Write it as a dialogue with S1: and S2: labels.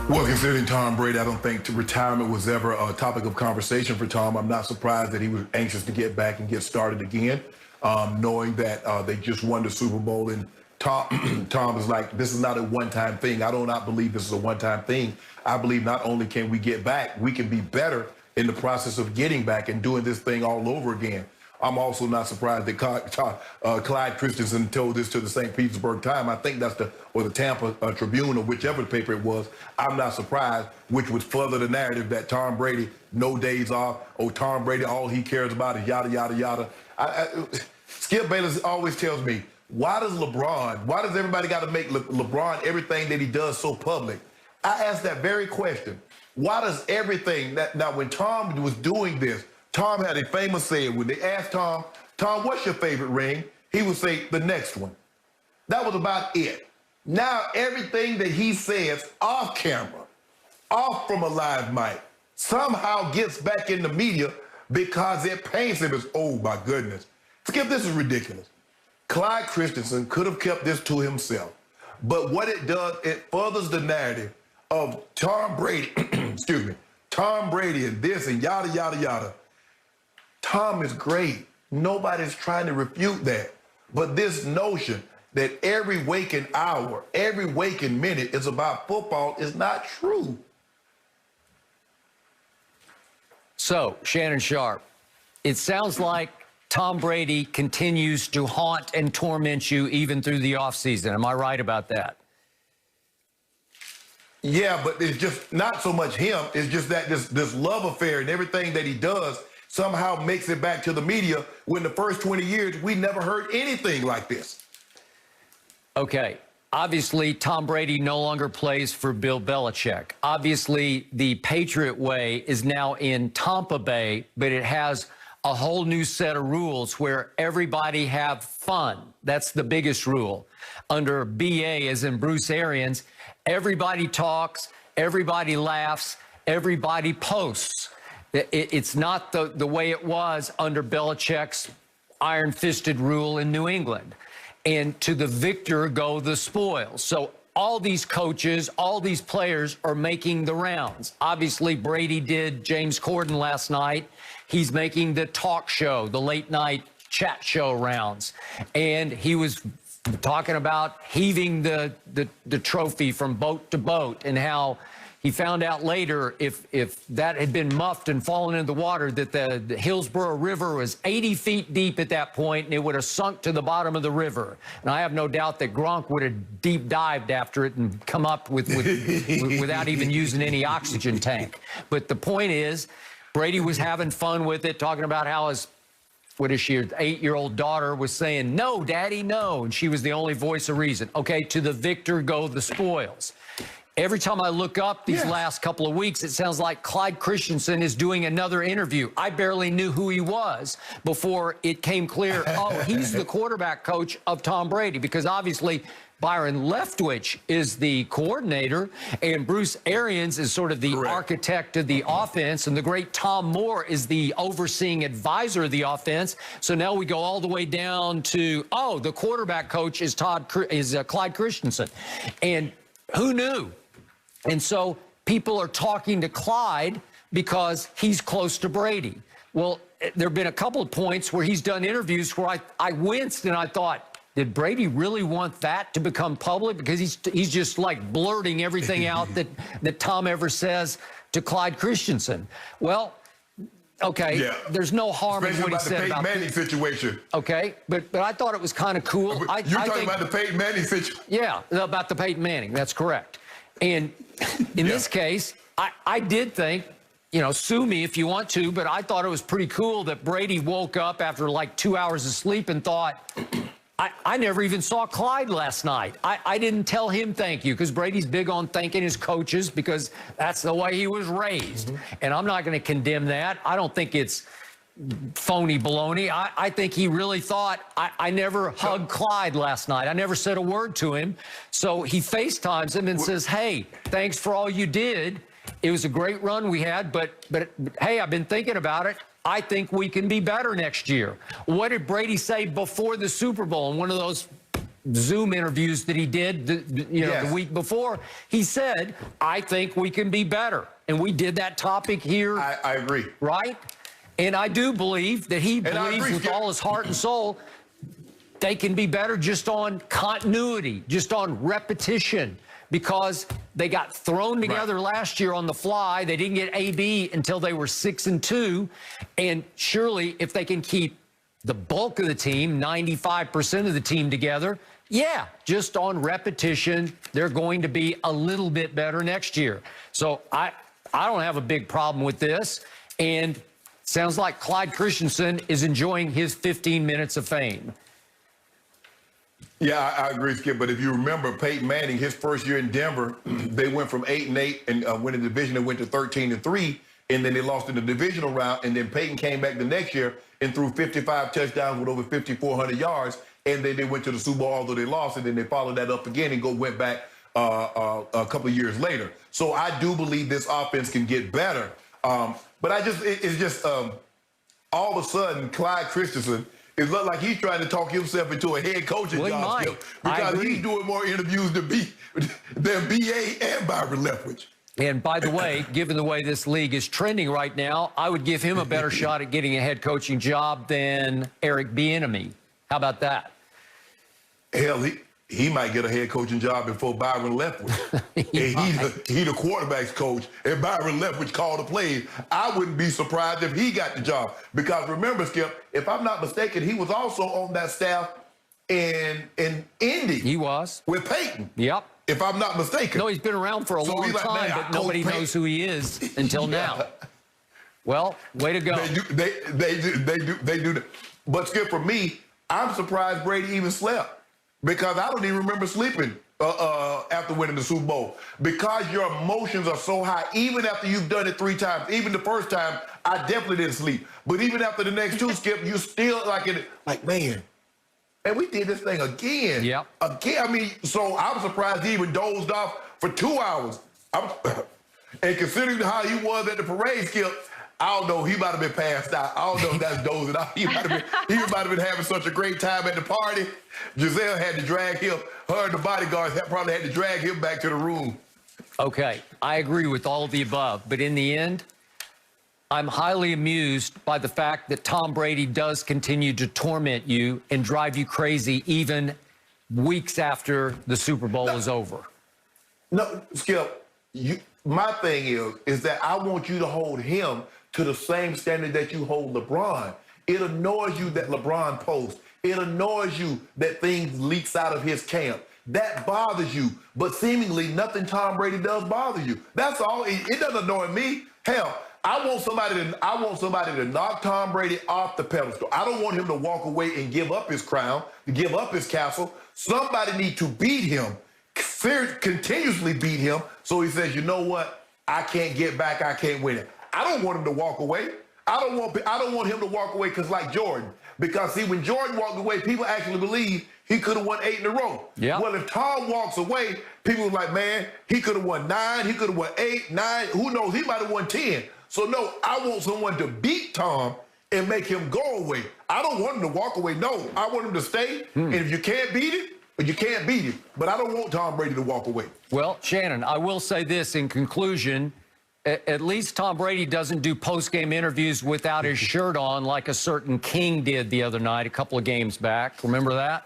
S1: Well, considering Tom Brady, I don't think retirement was ever a topic of conversation for Tom. I'm not surprised that he was anxious to get back and get started again, knowing that they just won the Super Bowl. And Tom is like, this is not a one-time thing. I do not believe this is a one-time thing. I believe not only can we get back, we can be better in the process of getting back and doing this thing all over again. I'm also not surprised that Clyde Christensen told this to the St. Petersburg Times. I think that's or the Tampa Tribune or whichever paper it was. I'm not surprised, which would further the narrative that Tom Brady, no days off. Oh, Tom Brady, all he cares about is yada, yada, yada. Skip Bayless always tells me, why does everybody got to make LeBron everything that he does so public? I asked that very question. Why does everything now when Tom was doing this, Tom had a famous saying when they asked Tom, what's your favorite ring? He would say, the next one. That was about it. Now, everything that he says off camera, off from a live mic, somehow gets back in the media because it paints him as, oh, my goodness. Skip, this is ridiculous. Clyde Christensen could have kept this to himself. But what it does, it furthers the narrative of Tom Brady, excuse me, Tom Brady and this and yada, yada, yada. Tom is great. Nobody's trying to refute that. But this notion that every waking hour, every waking minute is about football is not true.
S2: So, Shannon Sharp, it sounds like Tom Brady continues to haunt and torment you even through the offseason. Am I right about that?
S1: Yeah, but it's just not so much him. It's just that this love affair and everything that he does somehow makes it back to the media when the first 20 years we never heard anything like this.
S2: Okay. Obviously, Tom Brady no longer plays for Bill Belichick. Obviously, the Patriot way is now in Tampa Bay, but it has a whole new set of rules where everybody have fun. That's the biggest rule. Under BA, as in Bruce Arians, everybody talks, everybody laughs, everybody posts. It's not the way it was under Belichick's iron-fisted rule in New England. And to the victor go the spoils. So all these coaches, all these players are making the rounds. Obviously, Brady did James Corden last night. He's making the talk show, the late-night chat show rounds. And he was talking about heaving the trophy from boat to boat and how he found out later if that had been muffed and fallen into the water, that the Hillsborough River was 80 feet deep at that point, and it would have sunk to the bottom of the river. And I have no doubt that Gronk would have deep dived after it and come up without even using any oxygen tank. But the point is, Brady was having fun with it, talking about how his, what is she, 8-year-old daughter was saying, no, Daddy, no. And she was the only voice of reason. Okay, to the victor go the spoils. Every time I look up these last couple of weeks, it sounds like Clyde Christensen is doing another interview. I barely knew who he was before it came clear, oh, he's the quarterback coach of Tom Brady, because obviously Byron Leftwich is the coordinator, and Bruce Arians is sort of the architect of the offense, and the great Tom Moore is the overseeing advisor of the offense. So now we go all the way down to, oh, the quarterback coach is Clyde Christensen. And who knew? And so people are talking to Clyde because he's close to Brady. Well, there have been a couple of points where he's done interviews where I winced and I thought, did Brady really want that to become public? Because he's just like blurting everything out that Tom ever says to Clyde Christensen. Well, okay, there's no harm in what he said about
S1: the Peyton Manning situation.
S2: Okay, but I thought it was kind of cool.
S1: You're talking about the Peyton Manning situation?
S2: Yeah, about the Peyton Manning. That's correct. And in this case, I did think, you know, sue me if you want to, but I thought it was pretty cool that Brady woke up after like 2 hours of sleep and thought, I never even saw Clyde last night. I didn't tell him thank you, because Brady's big on thanking his coaches because that's the way he was raised. And I'm not going to condemn that. I don't think it's phony baloney. I think he really thought, I never hugged Clyde last night. I never said a word to him. So he FaceTimes him and says, hey, thanks for all you did. It was a great run we had, but hey, I've been thinking about it. I think we can be better next year. What did Brady say before the Super Bowl in one of those Zoom interviews that he did,
S1: Yes.
S2: the week before, he said, I think we can be better. And we did that topic here.
S1: I agree.
S2: Right? And I do believe that he believes
S1: agree,
S2: with
S1: Skip.
S2: all his heart and soul they can be better just on continuity, just on repetition, because they got thrown together last year on the fly. They didn't get AB until they were 6-2. And surely if they can keep the bulk of the team, 95% of the team together, yeah, just on repetition, they're going to be a little bit better next year. So I don't have a big problem with this. And sounds like Clyde Christensen is enjoying his 15 minutes of fame.
S1: Yeah, I agree, Skip. But if you remember, Peyton Manning, his first year in Denver, they went from 8-8 and win the division and went to 13-3, and then they lost in the divisional round. And then Peyton came back the next year and threw 55 touchdowns with over 5,400 yards, and then they went to the Super Bowl, although they lost, and then they followed that up again and went back a couple of years later. So I do believe this offense can get better. But it's just all of a sudden, Clyde Christensen, it looked like he's trying to talk himself into a head coaching job, Skip, because he's doing more interviews than BA and Byron Leftwich.
S2: And by the way, given the way this league is trending right now, I would give him a better shot at getting a head coaching job than Eric Bieniemy. How about that?
S1: Hell, he might get a head coaching job before Byron Leftwich. He the quarterback's coach, and Byron Leftwich called the plays. I wouldn't be surprised if he got the job. Because remember, Skip, if I'm not mistaken, he was also on that staff in Indy.
S2: He was.
S1: With Peyton.
S2: Yep.
S1: If I'm not mistaken.
S2: No, he's been around for a long time, but nobody knows who he is until now. Well, way to go.
S1: They do that. But Skip, for me, I'm surprised Brady even slept. Because I don't even remember sleeping after winning the Super Bowl. Because your emotions are so high, even after you've done it 3 times. Even the first time, I definitely didn't sleep. But even after the next 2, Skip, you still man, we did this thing again.
S2: Yep.
S1: Again. I mean, so I'm surprised he even dozed off for 2 hours. And considering how he was at the parade, Skip, I don't know. He might have been passed out. I don't know if that's dozing off. He might have been having such a great time at the party. Giselle had to drag him. Her and the bodyguards probably had to drag him back to the room.
S2: Okay, I agree with all of the above. But in the end, I'm highly amused by the fact that Tom Brady does continue to torment you and drive you crazy even weeks after the Super Bowl is over.
S1: No, Skip, my thing is that I want you to hold him to the same standard that you hold LeBron. It annoys you that LeBron posts. It annoys you that things leaks out of his camp. That bothers you. But seemingly nothing Tom Brady does bother you. That's all. It doesn't annoy me. Hell, I want somebody to knock Tom Brady off the pedestal. I don't want him to walk away and give up his crown, to give up his castle. Somebody needs to beat him, continuously beat him, so he says, you know what? I can't get back. I can't win it. I don't want him to walk away. I don't want him to walk away like Jordan. Because, see, when Jordan walked away, people actually believe he could have won 8 in a row.
S2: Yeah.
S1: Well, if Tom walks away, people are like, man, he could have won 9, he could have won 8, 9, who knows, he might have won 10. So, no, I want someone to beat Tom and make him go away. I don't want him to walk away. No, I want him to stay. And if you can't beat it, you can't beat him. But I don't want Tom Brady to walk away.
S2: Well, Shannon, I will say this in conclusion. At least Tom Brady doesn't do post-game interviews without his shirt on like a certain king did the other night, a couple of games back. Remember that?